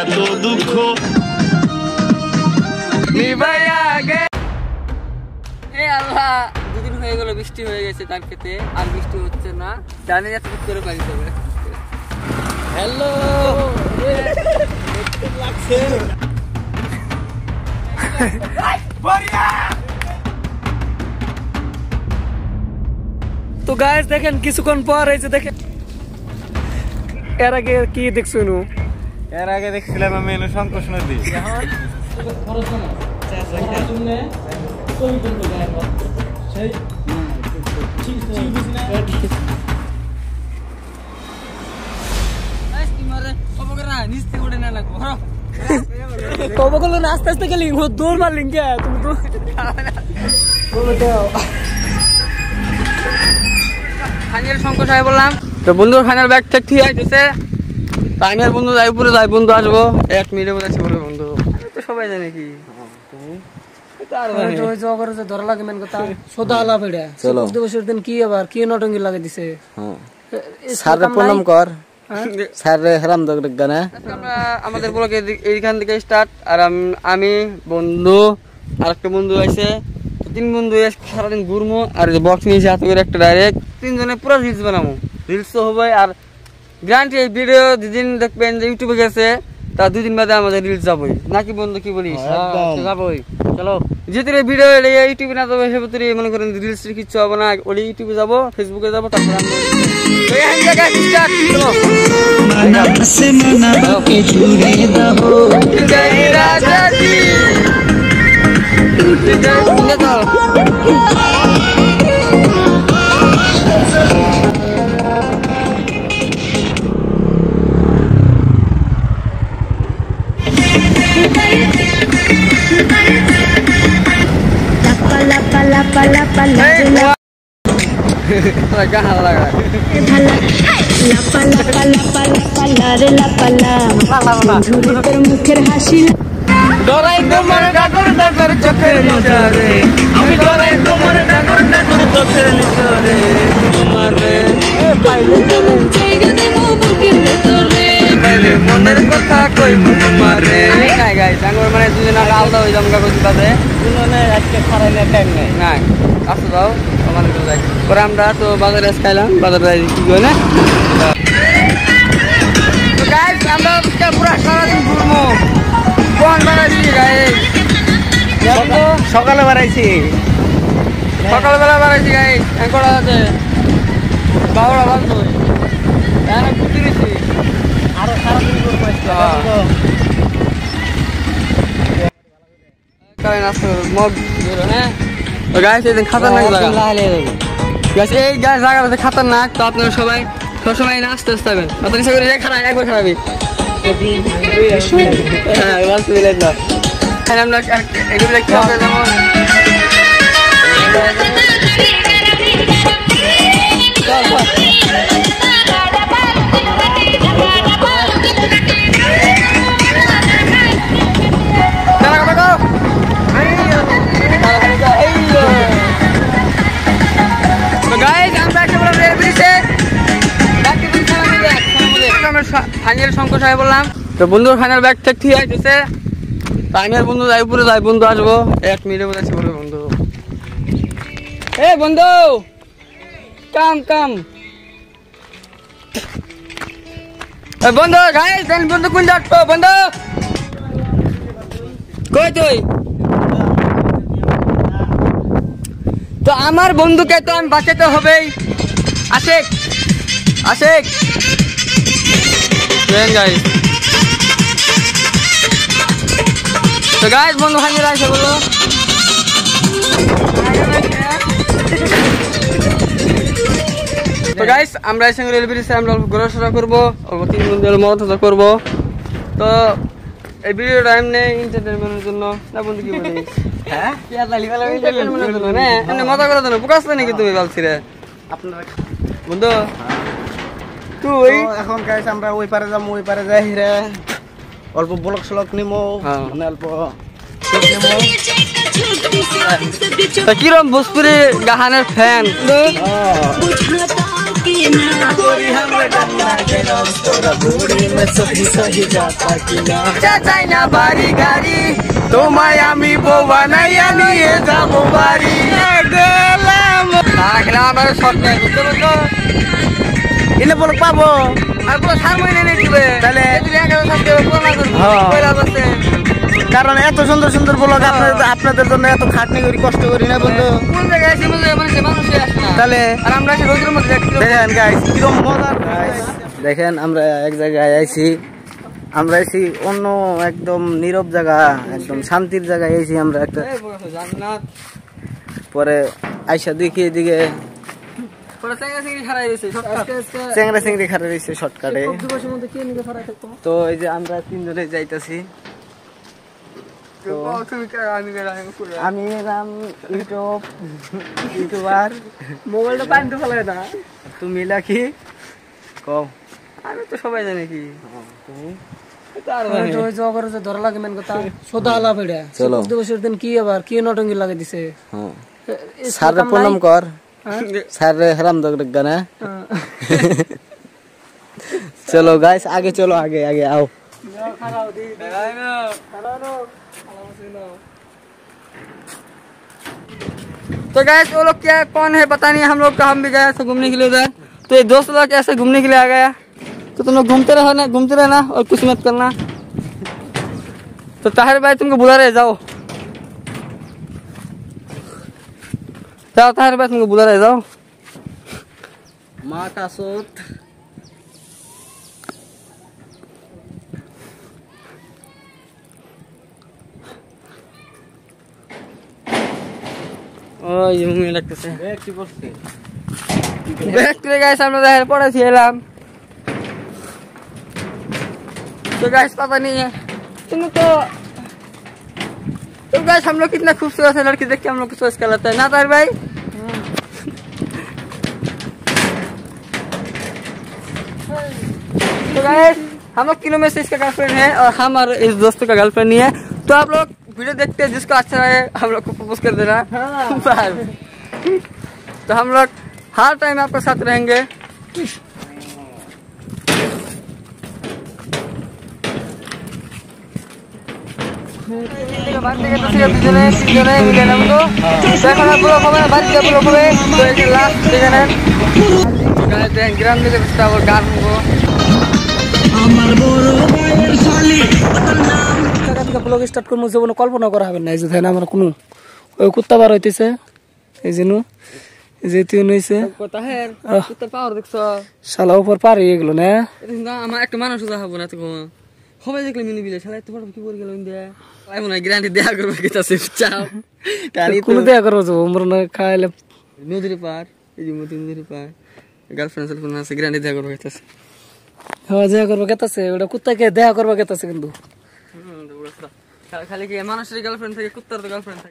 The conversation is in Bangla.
এত দুঃখ আল্লাহ, দুদিন হয়ে গেল বৃষ্টি হয়ে গেছে তার ক্ষেত্রে, আর বৃষ্টি হচ্ছে না, জানি এত করে পারি তবে। হ্যালো লাগছে তো গাইস, দেখেন কিছুক্ষণ পর এই যে দেখেন, এর আগে কি দেখছেন? এর আগে দেখছিলাম আমি সংকোচ নদী। আস্তে আস্তে গেলি দৌড় মারলি তুমি তো। ফাইনাল সংকোচ হয়ে বললাম তো বন্ধুর ফাইনাল ব্যাগ ঠিক ঠিক আছে। আমি আর বন্ধু যাই উপরে যাই, বন্ধু আসবো 1 মিনিটে বলে আসছে বন্ধু, তো সবাই জানে কি ধরা লাগে মেন কথা সোদা আলা ফেড়া দিবসের দিন কি আবার কি নটঙ্গি লাগিয়ে দিছে। স্যার প্রণাম কর, স্যার হেরাম গানা। আমরা আমাদের ব্লগে এইখান থেকে স্টার্ট, আর আমি বন্ধু আর একটা বন্ধু আছে, 3 বন্ধু সারাদিন ঘুরবো, আর বক্স নিয়েছে হাতে করে একটা ডাইরেক্ট 3 জনে পুরো রিলস বানাবো। রিলস তো হবে, আর গ্যারান্টি এই ভিডিও যেদিন দেখবেন যে ইউটিউবে গেছে তার 2 দিন বাদে আমাদের রিলস যাবই নাকি বন্ধু, কি বলিস? যাবই, চলো। যেহেতু ভিডিও ইউটিউবে না যাবে সেক্ষেত্রে মনে করেন রিলস কিচ্ছু হবে না, ওই ইউটিউবে যাবো, ফেসবুকে যাবো, তারপর মুখের হাসি ডরাই তোমার ডাকর ডাকর চোখের নিচরে, আমি ডরাই তোমার ডাকর ডাকর চোখের নিচরে, তোমারে পাইলে জায়গা দেব বুকের ভেতরে, পাইলে মনের কথা কইব তোমারে। গাই গাই ডাঙ্গর মানে দুজন আলাদা হই জমকা কইতে পারে দুজনে আজকে খারাইলে টাইম নাই না আসো দাও আমাদের যাই পরে। আমরা তো বাজারে খাইলাম, বাজারে যাই কি কই না তো গাইস, আমরা পুরো সারাদিন ঘুরবো। কোন বাড়াইছি গাইস? সকালে বাড়াইছি, সকালবেলা বাড়াইছি গাইস, এঙ্কড়া আছে 12টা বাজতো, এখানে ঘুরতে গেছি, আরো সারাদিন ঘুরবো। খাতারনাক, তো আপনারা সবাই সবসময় নাচতে আসতে হবেন, খারাপ একবার খারাপই আমরা এগুলো দেখতে হবে। যেমন ফাইনাল সংকোচ হয়ে বললাম তো বন্ধুর ফাইনাল ব্যাগ ঠিক ঠিক আছে। আমি আর বন্ধু যাই উপরে যাই, বন্ধু আসবো 1 মিনিটে বলে আসছে বন্ধু। এ বন্ধু কাম কাম বন্ধু গাইস, বন্ধু কোন যাচ্ছ বন্ধু? কই তুই? তো আমার বন্ধুকে তো আমি বাঁচাতে হবেই। আশেক আশেক গাইস, তো গাইস বন্ধু ফাইনাল আসে বলো। তো গাইস, আমরা এই সঙ্গে রেল ব্রিজে আমরা অল্প ঘোরাফেরা করবো, অল্প 3 বন্ধুদের মজা করবো। তো এই ভিডিওটা এমনি এন্টারটেইনমেন্টের জন্য না বন্ধু, কি বলিস? হ্যাঁ এন্টারটেইনমেন্টের জন্য না, এমনি মজা করার জন্য। বুকাস না নাকি তুমি বলছি রে আপনারা বন্ধু? তুই এখন গাইস আমরা ওই পারে যাবো, ওই পারে যাই রে, অল্প ব্লক স্লক নিমো, মানে অল্প তো কিরম ভোজপুরি গাহানের ফ্যান চাই না বাড়ি গাড়ি তোমায় আমি বোবা নাই নিয়ে যাবো বাড়ি আমার শর্ট নাই বুঝতে পারছো এনে বলো পাবো আর পুরো সার মহিনে নিয়ে দিবে তাহলে কারণ এত সুন্দর সুন্দর ব্লগ আপনাদের জন্য এত খাটনি করি কষ্ট করি না বন্ধু কোন জায়গায় এসে মানুষই আসে না তাহলে আর আমরা এসে রোদের মধ্যে দেখেন গাইস কিরকম মজার দেখেন আমরা এক জায়গায় আইছি আমরা এসি অন্য একদম নীরব জায়গা একদম শান্তির জায়গায় এসি আমরা একটা জান্নাত পরে আইসা দেখি এদিকে চেংড়া চেংড়ি খারা রয়েছে শর্টকাটে তো এই যে আমরা তিনজনে যাইতাছি আমি এলাম ইউটিউবার মোবাইলটা পানিতে ফেলায় না তুমি লাকি কও আমি তো সবাই জানি কি চলো দিবসের দিন কি আবার কি নটঙ্গি লাগে দিছে স্যার প্রণাম কর স্যার হেরাম দগড়া না চলো গাইস आगे चलो आगे आगे आओ तो गाइस वो लोग क्या कौन है पता नहीं हम लोग का हम भी गए थे घूमने के लिए उधर तो ये दोस्त लोग ऐसे घूमने के लिए आ गया तो तुम लोग घूमते रहना और कुछ मत करना तो ताहिर भाई तुमको बुला रहे जाओ ताहिर भाई तुमको बुला रहे जाओ माँ का सोत ये मुझे लगता है बैक टू गाइस हम लोग हेल्प पड़ा थी एलाम तो गाइस पता नहीं है तुम तो गाइस हम लोग कितना खूबसूरत है लड़की देख के हम लोग को सोच कर लगता है ना तार भाई तो गाइस हम लोग तीनों में से इसका गर्लफ्रेंड है और हम और इस दोस्त का गर्लफ्रेंड नहीं है तो आप लोग वीडियो देखते हैं जिसको अच्छा लगे हम लोग को प्रपोज कर देना तो हम लोग हर टाइम आपके साथ रहेंगे ব্লগ স্টার্ট করবো জীবনে কল্পনা করা হবে না এই যে দেখেন আমার কোনো ওই কুত্তা বার হইতেছে এই যে যে তুই নইছে শালা উপর পারে এগুলো না আমার একটা মানুষ দেখাবো না তো সবাই দেখলে মিনি বিলে শালা এত বড় কি করে গেল ইন্ডিয়া তাই মনে হয় গ্যারান্টি দেয়া করবে কিতাছে চাও কোনো দেয়া করবো যাবো আমরা না খাইলে নদীর পার এই যে নদীর পার গার্লফ্রেন্ড সেলফ্রেন্ড আছে গ্যারান্টি দেয়া করবে কিতাছে হ্যাঁ দেয়া করবো কেতাছে ওটা কুত্তাকে দেয়া করবো কেতাছে কিন্তু খালি কি মানুষের গার্লফ্রেন্ড থেকে কুত্তার তো গার্লফ্রেন্ড